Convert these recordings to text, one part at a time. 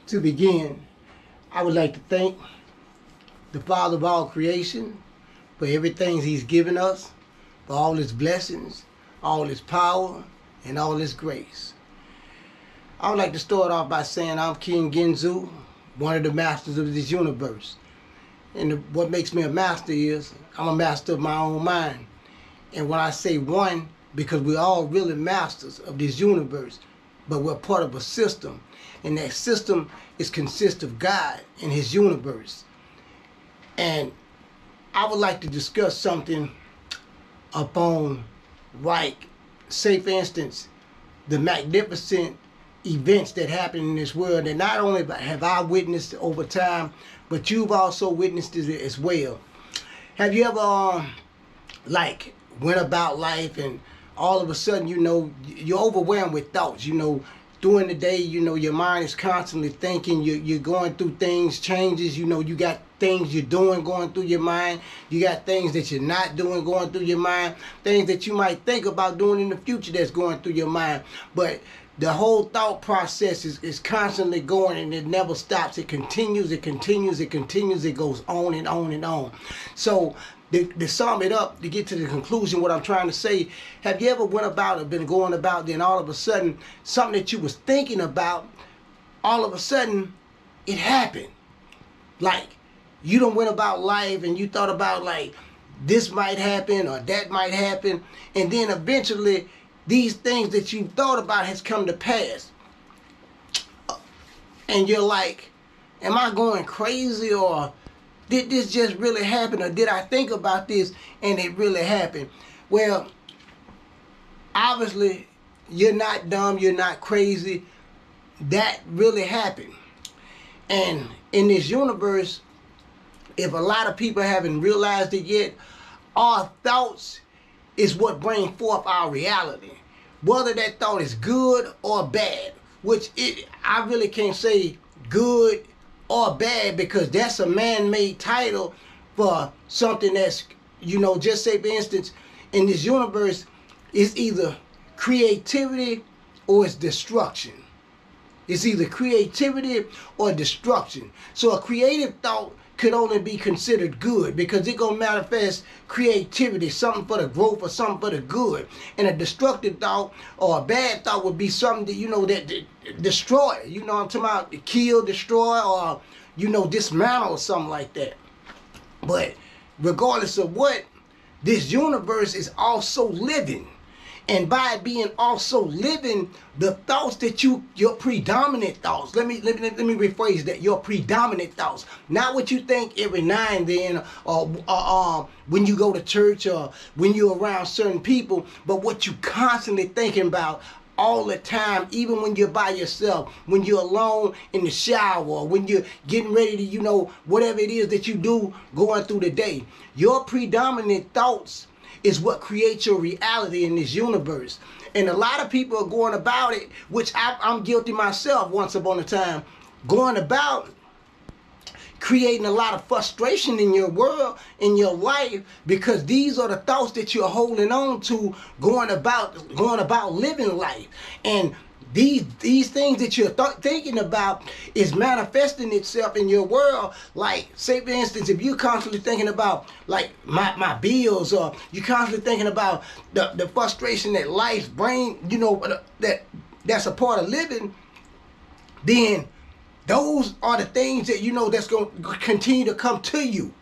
To begin, I would like to thank the Father of all creation for everything He's given us, for all His blessings, all His power, and all His grace. I would like to start off by saying I'm King Ginzu, one of the masters of this universe. And what makes me a master is I'm a master of my own mind. And when I say one, because we're all really masters of this universe, but we're part of a system. And that system consists of God and His universe. And I would like to discuss something upon, like, say for instance, the magnificent events that happen in this world that not only have I witnessed over time, but you've also witnessed it as well. Have you ever like went about life and all of a sudden, you're overwhelmed with thoughts, during the day, your mind is constantly thinking, you're going through things, changes, you got things you're doing going through your mind, you got things that you're not doing going through your mind, things that you might think about doing in the future that's going through your mind, but the whole thought process is constantly going and it never stops. It continues, it goes on and on and on. So to sum it up, to get to the conclusion, what I'm trying to say, have you ever went about or been going about, then all of a sudden, something that you was thinking about, all of a sudden, it happened? Like, you done went about life and you thought about, like, this might happen or that might happen, and then eventually, these things that you thought about has come to pass. And you're like, am I going crazy, or did this just really happen, or did I think about this and it really happened? Well, obviously, you're not dumb, you're not crazy. That really happened. And in this universe, if a lot of people haven't realized it yet, our thoughts is what bring forth our reality. Whether that thought is good or bad, I really can't say good or bad, because that's a man-made title for something that's, just say for instance, in this universe, it's either creativity or it's destruction. It's either creativity or destruction. So a creative thought could only be considered good because it's going to manifest creativity, something for the growth or something for the good. And a destructive thought or a bad thought would be something that, that destroy. I'm talking about kill, destroy, or, dismantle or something like that. But regardless of what, this universe is also living. And by it being also living, the thoughts that your predominant thoughts, let me rephrase that, your predominant thoughts, not what you think every now and then, or when you go to church or when you're around certain people, but what you constantly thinking about all the time, even when you're by yourself, when you're alone in the shower, when you're getting ready to, whatever it is that you do going through the day. Your predominant thoughts is what creates your reality in this universe. And a lot of people are going about it, which I'm guilty myself once upon a time, going about creating a lot of frustration in your world, in your life, because these are the thoughts that you're holding on to, going about living life. And these things that you're thinking about is manifesting itself in your world. Like, say for instance, if you're constantly thinking about like my bills, or you're constantly thinking about the frustration that life's bring, that's a part of living, then those are the things that that's going to continue to come to you.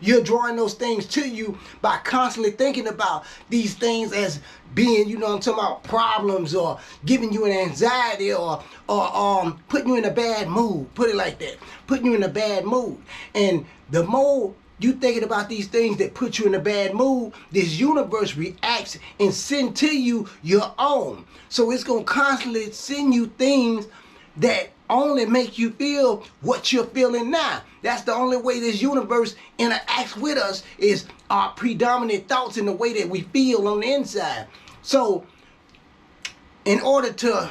You're drawing those things to you by constantly thinking about these things as being, I'm talking about problems, or giving you an anxiety, or putting you in a bad mood. Put it like that. Putting you in a bad mood. And the more you thinking about these things that put you in a bad mood, this universe reacts and send to you your own. So it's going to constantly send you things that only make you feel what you're feeling now. That's the only way this universe interacts with us, is our predominant thoughts in the way that we feel on the inside. So in order to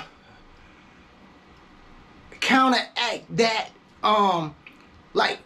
counteract that like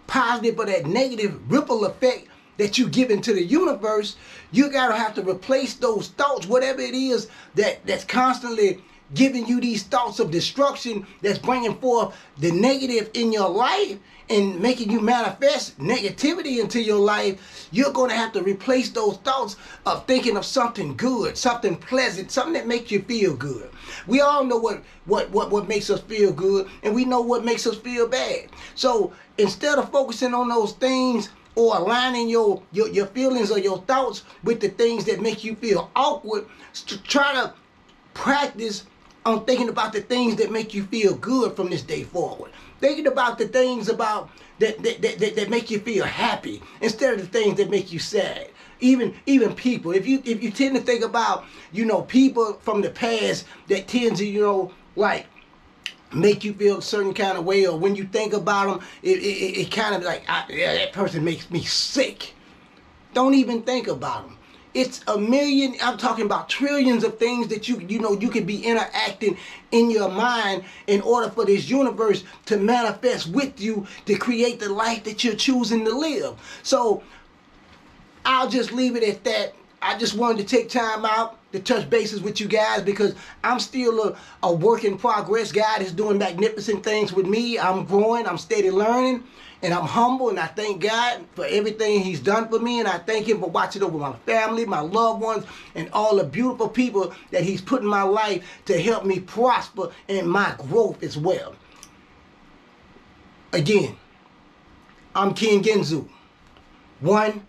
positive or that negative ripple effect that you give into the universe, you gotta have to replace those thoughts, whatever it is that's constantly giving you these thoughts of destruction that's bringing forth the negative in your life and making you manifest negativity into your life, you're going to have to replace those thoughts of thinking of something good, something pleasant, something that makes you feel good. We all know what makes us feel good, and we know what makes us feel bad. So instead of focusing on those things or aligning your feelings or your thoughts with the things that make you feel awkward, try to practice on thinking about the things that make you feel good from this day forward. Thinking about the things about that make you feel happy instead of the things that make you sad. Even people, if you tend to think about, people from the past that tend to, like, make you feel a certain kind of way, or when you think about them, it kind of like, that person makes me sick. Don't even think about them. It's a million, I'm talking about trillions of things that you could be interacting in your mind in order for this universe to manifest with you to create the life that you're choosing to live. So I'll just leave it at that. I just wanted to take time out to touch bases with you guys because I'm still a work in progress. God is doing magnificent things with me. I'm growing, I'm steady learning, and I'm humble, and I thank God for everything He's done for me, and I thank Him for watching over my family, my loved ones, and all the beautiful people that He's put in my life to help me prosper in my growth as well. Again, I'm King Genzu, one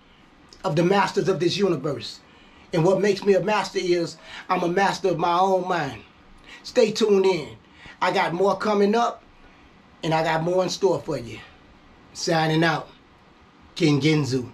of the masters of this universe. And what makes me a master is I'm a master of my own mind. Stay tuned in. I got more coming up, and I got more in store for you. Signing out, King Genzu.